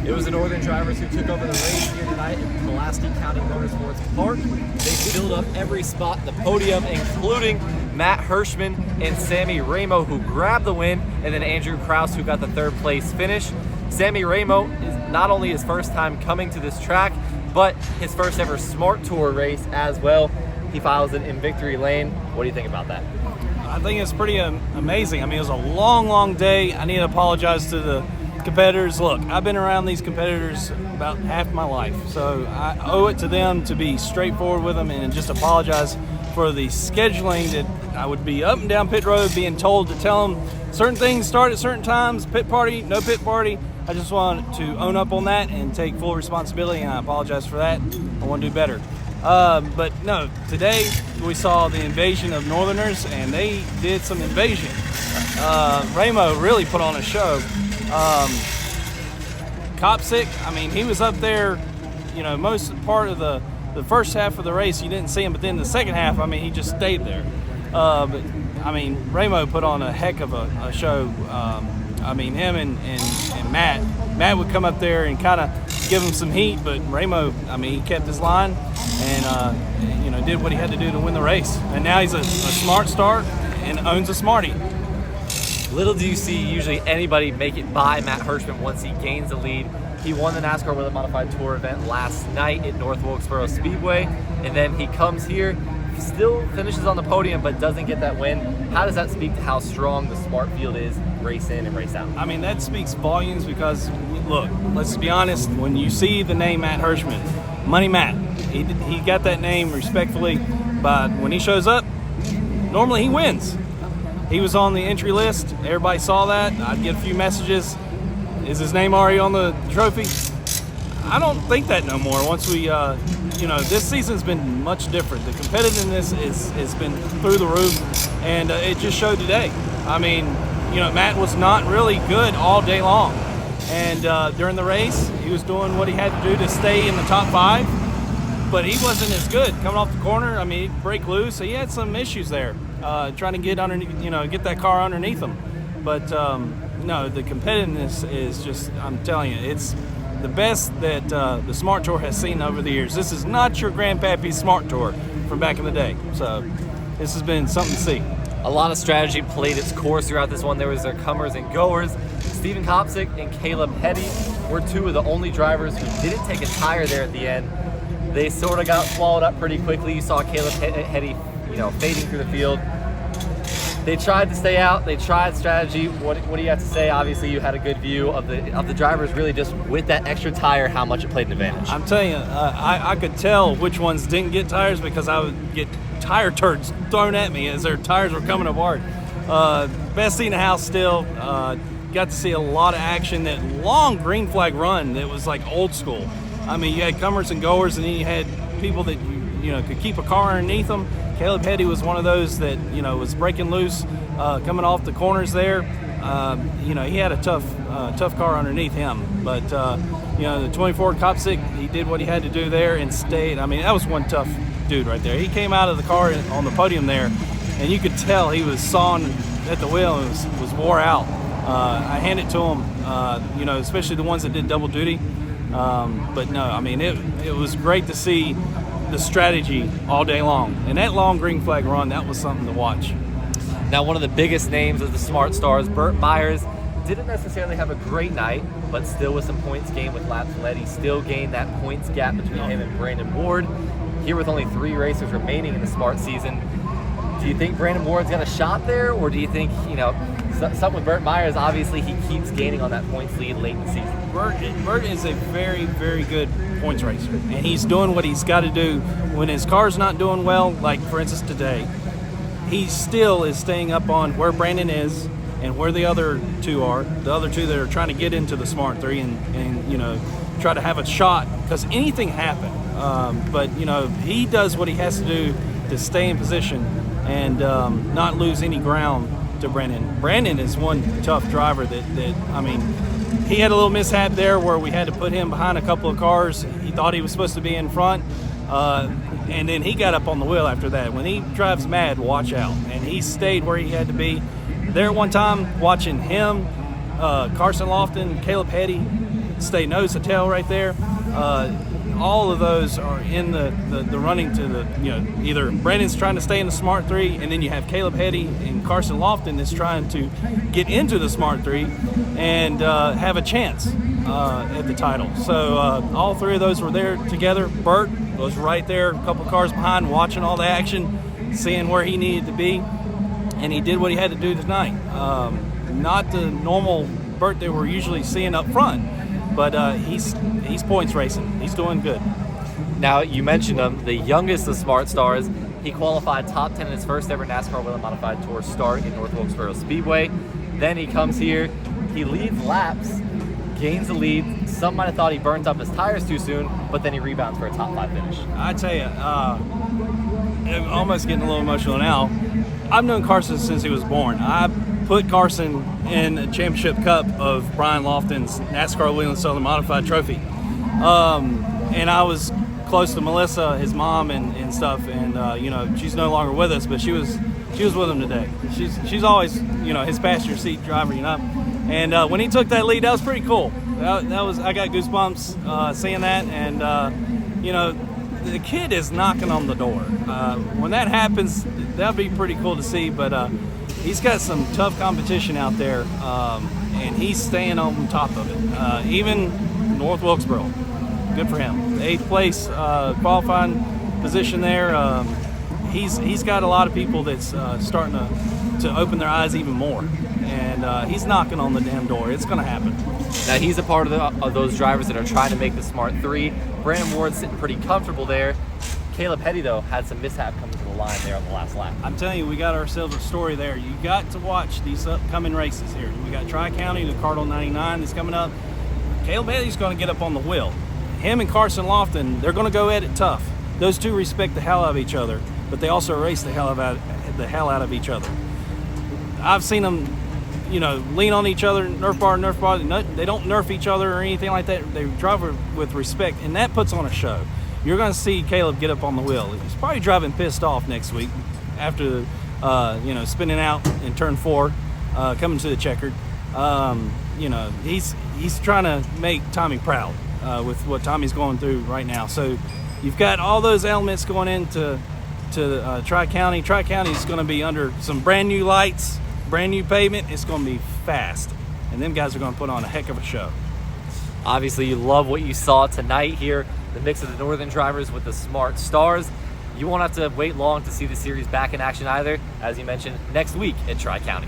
It was the Northern drivers who took over the race here tonight at Pulaski County Motorsports Park. They filled up every spot in the podium, including Matt Hirschman and Sammy Ramo, who grabbed the win, and then Andrew Kraus, who got the third place finish. Sammy Ramo is not only his first time coming to this track, but his first ever Smart Tour race as well. He files it in victory lane. What do you think about that? I think it's pretty amazing. I mean, it was a long, long day. I need to apologize to the competitors. Look, I've been around these competitors about half my life, so I owe it to them to be straightforward with them and just apologize for the scheduling that I would be up and down pit road being told to tell them certain things start at certain times, pit party, no pit party. I just want to own up on that and take full responsibility, and I apologize for that. I want to do better. But no, today we saw the invasion of Northerners, and they did some invasion. Ramo really put on a show. Kopsick, I mean, he was up there, you know, most part of the first half of the race, you didn't see him, but then the second half, I mean, he just stayed there. But, I mean, Ramo put on a heck of a show. I mean, him and Matt. Matt would come up there and kind of give him some heat, but Ramo, I mean, he kept his line and, you know, did what he had to do to win the race. And now he's a smart start and owns a Smarty. Little do you see usually anybody make it by Matt Hirschman once he gains the lead. He won the NASCAR World Modified Tour event last night at North Wilkesboro Speedway, and then he comes here, still finishes on the podium, but doesn't get that win. How does that speak to how strong the Smart field is, race in and race out? I mean, that speaks volumes because, look, let's be honest, when you see the name Matt Hirschman, Money Matt, he got that name respectfully, but when he shows up, normally he wins. He was on the entry list. Everybody saw that. I'd get a few messages. Is his name already on the trophy? I don't think that no more. Once we, you know, this season's been much different. The competitiveness has been through the roof, and it just showed today. I mean, you know, Matt was not really good all day long. And during the race, he was doing what he had to do to stay in the top 5, but he wasn't as good. Coming off the corner, I mean, he'd break loose. So he had some issues there, trying to get underneath, you know, get that car underneath him. But no, the competitiveness is just, I'm telling you, it's the best that the Smart Tour has seen over the years. This is not your Grandpappy's Smart Tour from back in the day. So this has been something to see. A lot of strategy played its course throughout this one. There was their comers and goers. Stephen Kopsick and Caleb Heddy were two of the only drivers who didn't take a tire there at the end. They sort of got swallowed up pretty quickly. You saw Caleb Heddy, you know, fading through the field. They tried to stay out. They tried strategy. What do you have to say? Obviously, you had a good view of the drivers really just with that extra tire, how much it played an advantage. I'm telling you, I could tell which ones didn't get tires because I would get tire turds thrown at me as their tires were coming apart. Best seat in the house still. Got to see a lot of action. That long green flag run that was like old school. I mean, you had comers and goers, and then you had people that you know could keep a car underneath them. Caleb Heddy was one of those that, you know, was breaking loose, coming off the corners there. You know, he had a tough car underneath him. But, you know, the 24 Kopsick, he did what he had to do there and stayed. I mean, that was one tough dude right there. He came out of the car on the podium there, and you could tell he was sawing at the wheel and was wore out. I hand it to him, you know, especially the ones that did double duty. But, no, I mean, it was great to see the strategy all day long. And that long green flag run, that was something to watch. Now, one of the biggest names of the Smart Stars, Burt Myers, didn't necessarily have a great night, but still with some points gained with laps led. He still gained that points gap between him and Brandon Ward. Here with only 3 races remaining in the Smart season, do you think Brandon Ward's got a shot there, or do you think, you know, something with Burt Myers, obviously he keeps gaining on that points lead late in the season? Burt is a very, very good points racer, and he's doing what he's got to do when his car's not doing well, like for instance today. He still is staying up on where Brandon is and where the other two are, the other two that are trying to get into the Smart 3 and you know, try to have a shot, because anything happen. But, you know, he does what he has to do to stay in position and not lose any ground to Brandon. Brandon is one tough driver that I mean, he had a little mishap there where we had to put him behind a couple of cars. He thought he was supposed to be in front, and then he got up on the wheel after that. When he drives mad, watch out. And he stayed where he had to be. There at one time, watching him, Carson Lofton, Caleb Heddy, State Nose to Tail right there. All of those are in the running to the, either Brandon's trying to stay in the Smart 3, and then you have Caleb Hetty and Carson Lofton that's trying to get into the Smart 3 and have a chance at the title. So all three of those were there together. Burt was right there, a couple cars behind, watching all the action, seeing where he needed to be, and he did what he had to do tonight. Not the normal Burt that we're usually seeing up front, but he's points racing. He's doing good. Now, you mentioned him, the youngest of Smart Stars. He qualified top 10 in his first ever NASCAR Whelen Modified Tour start in North Wilkesboro Speedway. Then he comes here, he leads laps, gains the lead. Some might have thought he burnt up his tires too soon, but then he rebounds for a top 5 finish. I tell you, I'm almost getting a little emotional now. I've known Carson since he was born. I put Carson in a championship cup of Brian Lofton's NASCAR Whelen Southern Modified Trophy. And I was close to Melissa, his mom, and stuff. And she's no longer with us, but she was with him today. She's always his passenger seat driver, And when he took that lead, that was pretty cool. That was, I got goosebumps seeing that. And the kid is knocking on the door. When that happens, that'd be pretty cool to see. But he's got some tough competition out there, and he's staying on top of it. Even North Wilkesboro, good for him. 8th place qualifying position there. He's got a lot of people that's starting to open their eyes even more, and he's knocking on the damn door. It's going to happen. Now, he's a part of those drivers that are trying to make the Smart 3. Brandon Ward's sitting pretty comfortable there. Caleb Hetty, though, had some mishap coming to the line there on the last lap. I'm telling you, we got ourselves a story there. You got to watch these upcoming races here. We got Tri-County, the Cardinal 99 that's coming up. Caleb Hetty's going to get up on the wheel. Him and Carson Lofton, they're going to go at it tough. Those two respect the hell out of each other, but they also race the hell out of each other. I've seen them, lean on each other, nerf bar. They don't nerf each other or anything like that. They drive with respect, and that puts on a show. You're going to see Caleb get up on the wheel. He's probably driving pissed off next week after, spinning out in turn 4, coming to the checkered. He's trying to make Tommy proud with what Tommy's going through right now. So you've got all those elements going into Tri-County. Tri-County is going to be under some brand new lights, brand new pavement. It's going to be fast, and them guys are going to put on a heck of a show. Obviously, you love what you saw tonight here, the mix of the Northern drivers with the Smart Stars. You won't have to wait long to see the series back in action either, as you mentioned, next week at Tri-County.